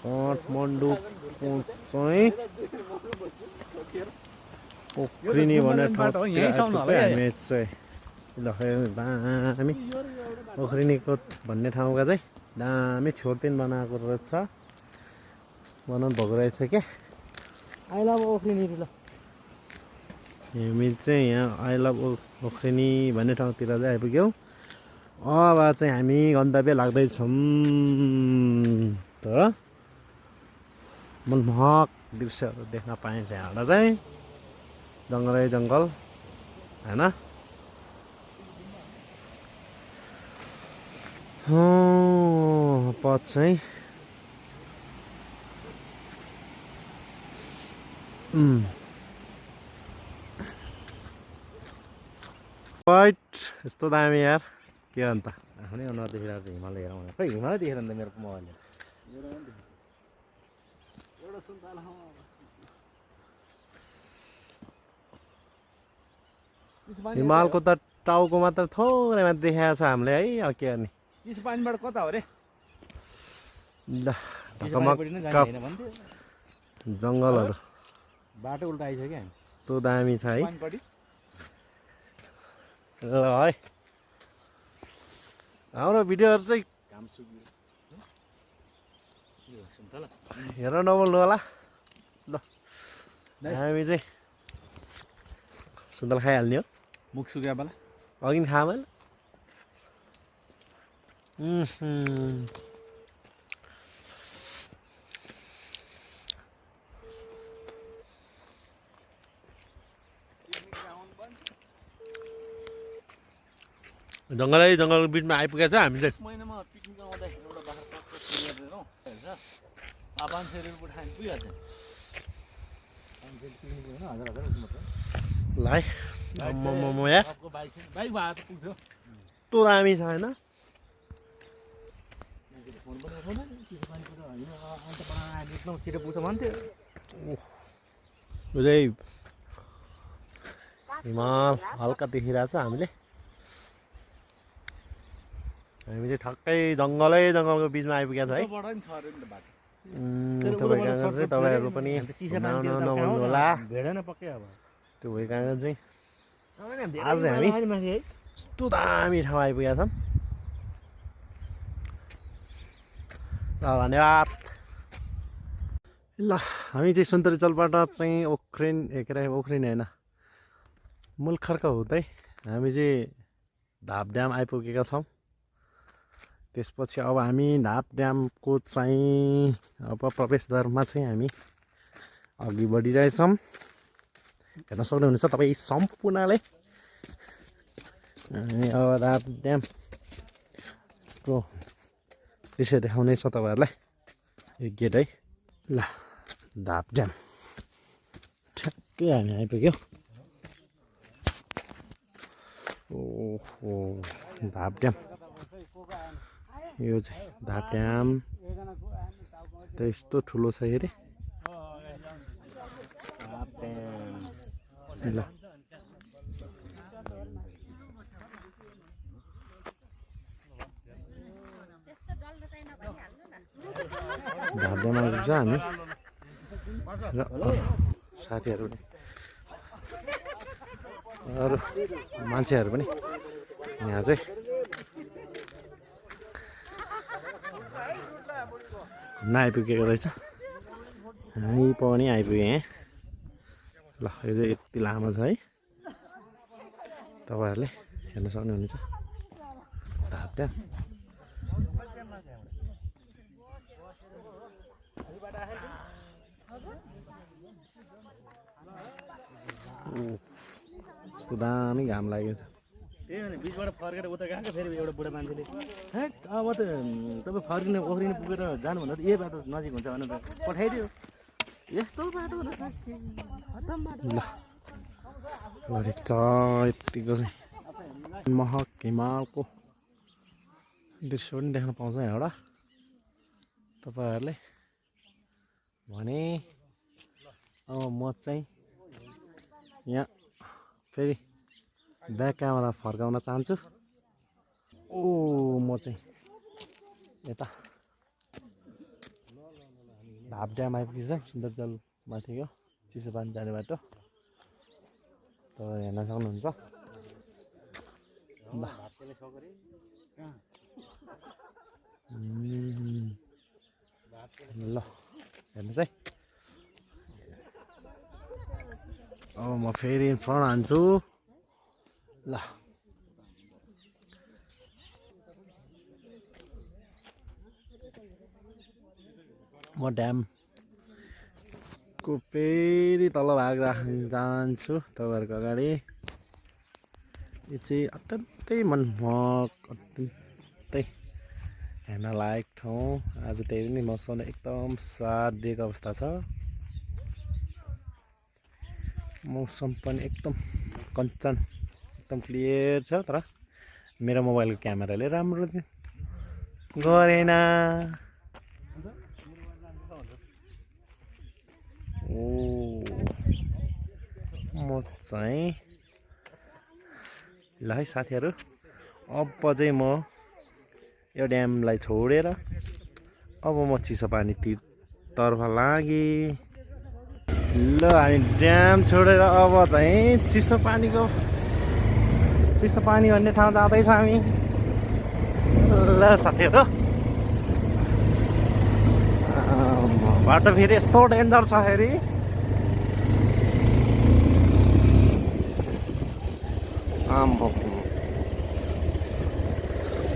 काठमाडौँ चाहिँ उफ्रिने भन्ने ठाउँ हामी चाहिँ दामी उफ्रिनेको भन्ने ठाउँका चाहिँ दामी छोरतिन बनाएको रहेछ बनाउनु भएको रहेछ क्या आई लभ उफ्रिने ल हामी चाहिँ यहाँ आई लभ उफ्रिने भन्ने ठाउँतिर चाहिँ आइपुग्यौँ अब चाहिँ हामी गन्तव्य लाग्दैछौँ तर मनमोहक दृश्यहरू देख्न पाइन्छ यहाँबाट चाहिँ जङ्गलै जङ्गल होइन पथ चाहिँ वाइट यस्तो दामी यार के अन्त आफ्नै अनुहार देखिरहेको छ हिमालय हेरौँ खै हिमालय देखेर अन्त मेरो मोबाइलले हिमालको त टाउको मात्र थोरै मात्र देखाएको छ हामीले है अब के गर्ने चिसो पानीबाट कता हो रे जङ्गलहरू बाटो उल्टा आइसक्यो क्या यस्तो दामी छ है ल है हाम्रो भिडियोहरू चाहिँ हेर नबोल्नु होला ल हामी चाहिँ सुन्तला खाइहाल्ने हो मुख सुक्या बेला अघि खाम जङ्गलै जङ्गलको बिचमा आइपुगेको छ हामी चाहिँ महिनामा पिकनिक आउँदाखेरि एउटा बाख्राको हेर्नु हैन आबान्सेहरू उठाएर पुगिहाल्छ ल है म यार बाइक भए त पुग्थ्यो यस्तो दामी छ होइन छिटो पुग्छ भन्थ्यो यो चाहिँ हिमाल हल्का देखिरहेछ हामी चाहिँ ठक्कै जङ्गलको बिचमा आइपुगेको छ है तपाईँ कहाँ चाहिँ तपाईँहरू पनि नभन्नु होला भेडेन पक्कै अब त्यो भए कहाँ चाहिँ आज हामी यस्तो दामी ठाउँ आइपुगेका छौँ ल धन्यवाद ल हामी चाहिँ सुन्तरी चलबाट चाहिँ के अरे ओख्रिन होइन मुलखर्क हुँदै हामी चाहिँ धाप ड्याम आइपुगेका छौँ त्यसपछि अब हामी धाप ड्यामको चाहिँ अब प्रवेशद्वारमा चाहिँ हामी अघि बढिरहेछौँ हेर्न सक्नुहुनेछ तपाईँ सम्पूर्णले अनि अब धाप ड्यामको दृश्य देखाउनेछ तपाईँहरूलाई यो गेट है ल धाप ड्याम ठ्याक्कै हामी आइपुग्यौँ ओहो धाप ड्याम यो चाहिँ धाप ड्याम त यस्तो ठुलो छ अरे ल धाप ड्याम आइपुग्छ हामी र साथीहरू पनि अरू मान्छेहरू पनि यहाँ चाहिँ नआइपुगेको रहेछ हामी पनि आइपुग्यौँ यहाँ ल यो चाहिँ यति लामो छ है तपाईँहरूले हेर्न सक्नुहुनेछ धाप ड्याम यस्तो दामी घाम लागेको छ त्यही भने बिचबाट फर्केर उता गएको फेरि एउटा बुढा मान्छेले हेट अब त तपाईँ फर्किने ओख्रिने पुगेर जानुभन्दा त यही बाटो नजिक हुन्छ भनेर पठाइदियो यस्तो बाटो ल रहेछ यतिको चाहिँ महक हिमालको दृश्य पनि देख्न पाउँछ यहाँबाट तपाईँहरूले भने अब म चाहिँ यहाँ फेरि ब्याक क्यामेरा फर्काउन चाहन्छु म चाहिँ यता धाप ड्याम आइपुगेछ सुन्दरजल माथिको चिसोपानी जाने बाटो तपाईँ हेर्न सक्नुहुन्छ ल हेर्नुहोस् है अब म फेरि फ्रन्ट हान्छु ल म ड्यामको फेरि तल भाग राख्न जान्छु तपाईँहरूको अगाडि यो चाहिँ अत्यन्तै मनमोहक अत्यन्तै हेर्न लायक ठाउँ आज त्यही पनि मौसम एकदम साथ दिएको अवस्था छ मौसम पनि एकदम कञ्चन एकदम क्लियर छ तर मेरो मोबाइलको क्यामेराले राम्रो गरेन ओ म चाहिँ ल है साथीहरू अब चाहिँ म यो ड्यामलाई छोडेर अब म चिसोपानीतर्फ लागेँ ल हामी ड्याम छोडेर अब चाहिँ चिसोपानी भन्ने ठाउँ जाँदैछ हामी ल साथीहरू बाटो फेरि यस्तो डेन्जर छ फेरि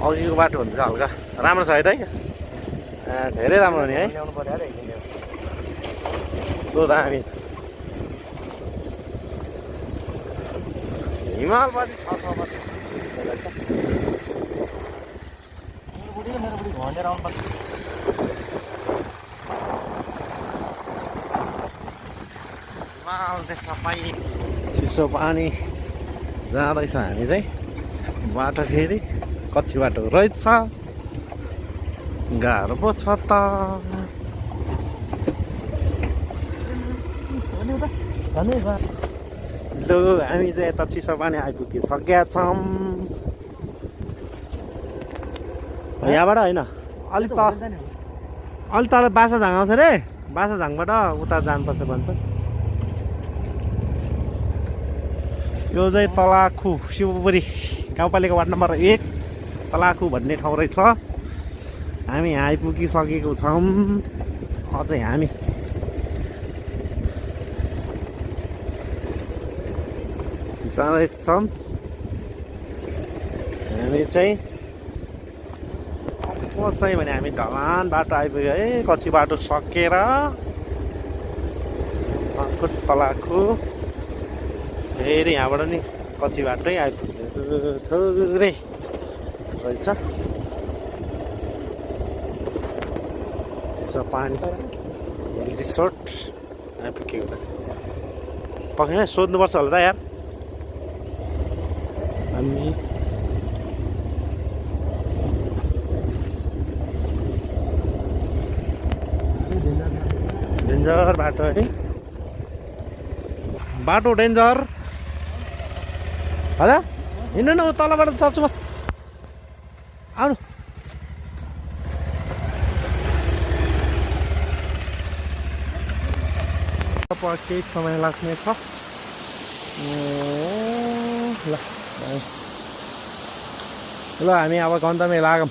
अघिको बाटो हुन्छ हल्का राम्रो छ है त धेरै राम्रो नि है त्यो त हामी हिमालपाटी छ हिमाल देख्न पाइने चिसो पानी जाँदैछ हामी चाहिँ बाटो फेरि कच्ची बाटो रहेछ गाह्रो पो छ त लु हामी चाहिँ यता चिसोपानी आइपुगिसकेका छौँ यहाँबाट होइन अलिक तल बासाझाङ आउँछ रे बासाझाङबाट उता जानुपर्छ भन्छ यो चाहिँ तलाखु शिवपुरी गाउँपालिका वार्ड नम्बर 1 तलाखु भन्ने ठाउँ रहेछ हामी यहाँ आइपुगिसकेको छौँ अझै हामी जाँदैछौँ हामी चाहिँ भने हामी ढलान बाटो आइपुग्यो है कच्ची बाटो सकेर तलाखु फेरि यहाँबाट नि कच्ची बाटै आइपुग्यो थोरै रहेछ चिसोपानी रिसोर्ट आइपुगेको पक्कै सोध्नुपर्छ होला त यार हामी डेन्जर बाटो है बाटो डेन्जर हजुर हिँड्नु न तलबाट चल्छु म आउनु केही समय लाग्नेछ ल हामी अब गन्तव्य लागौँ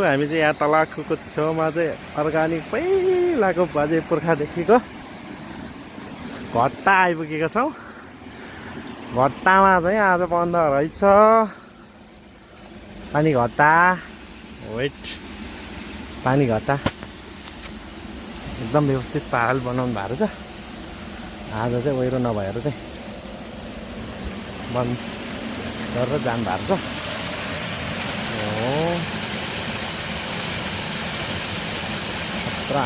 हामी चाहिँ यहाँ तलाखुको छेउमा चाहिँ अर्ग्यानिक पहिलाको बाजे पुर्खादेखिको घट्टा आइपुगेका छौँ घट्टामा चाहिँ आज बन्द रहेछ पानी घट्टा वेट पानी घट्टा एकदम व्यवस्थित पाहाड बनाउनु भएको छ आज चाहिँ ओहिरो नभएर चाहिँ बन्द गरेर जानु भएको छ पुरा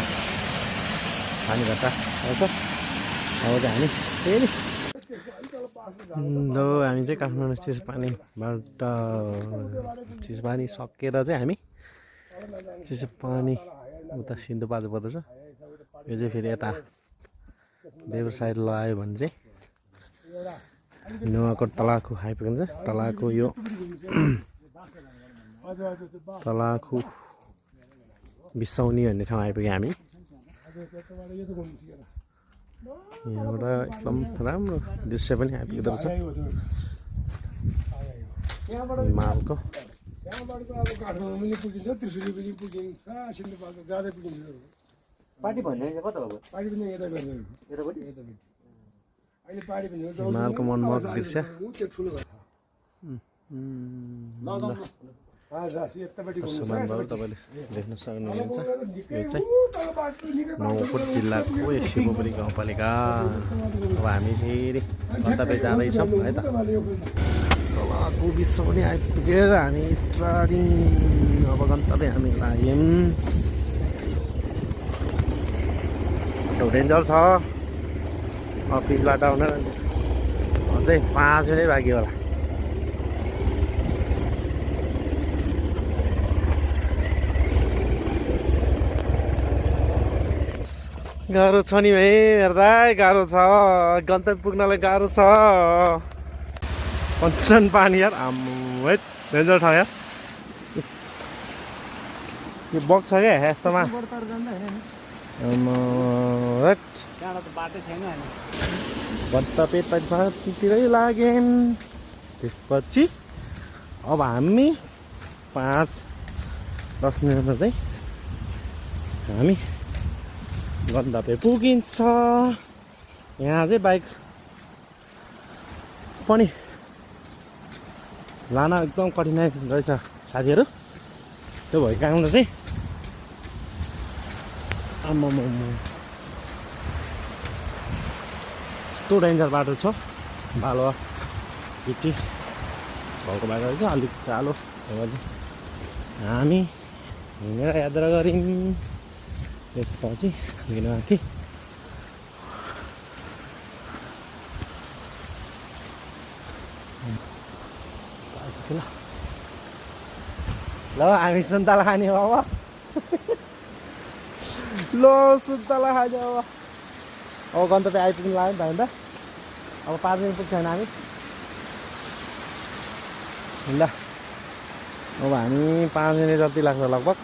पानी घट्टा रहेछ अब चाहिँ हामी फेरि हामी चाहिँ काठमाडौँ चिसोपानी सकेर चाहिँ हामी चिसोपानी उता सिन्धुपाल्चोक पर्दछ यो चाहिँ फेरि यता देब्रे साइड लगायो भने चाहिँ नुवाकोट तलाखु आइपुग्छ तलाखु यो तलाखु बिसाउनी भन्ने ठाउँ आइपुग्यो हामी यहाँबाट एकदम राम्रो दृश्य पनि आइपुग्दो रहेछ हिमालको पार्टी भन्ने कता हो हिमालको मनमोहक दृश्य सामानहरू तपाईँले देख्न सक्नुहुन्छ यो चाहिँ नौकोट जिल्लाको एक शिवपुरी गाउँपालिका अब हामी फेरि गन्तव्य जाँदैछौँ है त तलको बिसाउने आइपुगेर हामी स्टार्टिङ अब गन्तव्य हामी लाग्यौँ बाटो डेन्जर छ अफिसबाट आउन अझै 5 मिनट बाँकी होला गाह्रो छ नि भाइ हेर्दा गाह्रो छ गन्तव्य पुग्नलाई गाह्रो छ कञ्चन पानी यार आम्मै डेन्जर ठाउँ यार यो बग्छ क्या यस्तोमा गन्तव्य तिरै लाग्यौँ त्यसपछि अब हामी 5-10 मिनटमा चाहिँ हामी गन्तव्य पुगिन्छ यहाँ चाहिँ बाइक पनि लान एकदम कठिनाइ रहेछ साथीहरू त्यो भएको कारणले चाहिँ आम्मामा यस्तो डेन्जर बाटो छ बालुवा गिटी भएको बाटो रहेछ अलिक कालो चाहिँ हामी हिँडेर यात्रा गऱ्यौँ त्यसपछि दिनमाथि ल हामी सुन्तला खाने हो अब ल सुन्तला खाने अब गन्तव्य आइपुग्नु लाग्यो नि त अब 5 मिनट पुग्छ होइन हामी ल अब हामी 5 मिनट जति लाग्छ लगभग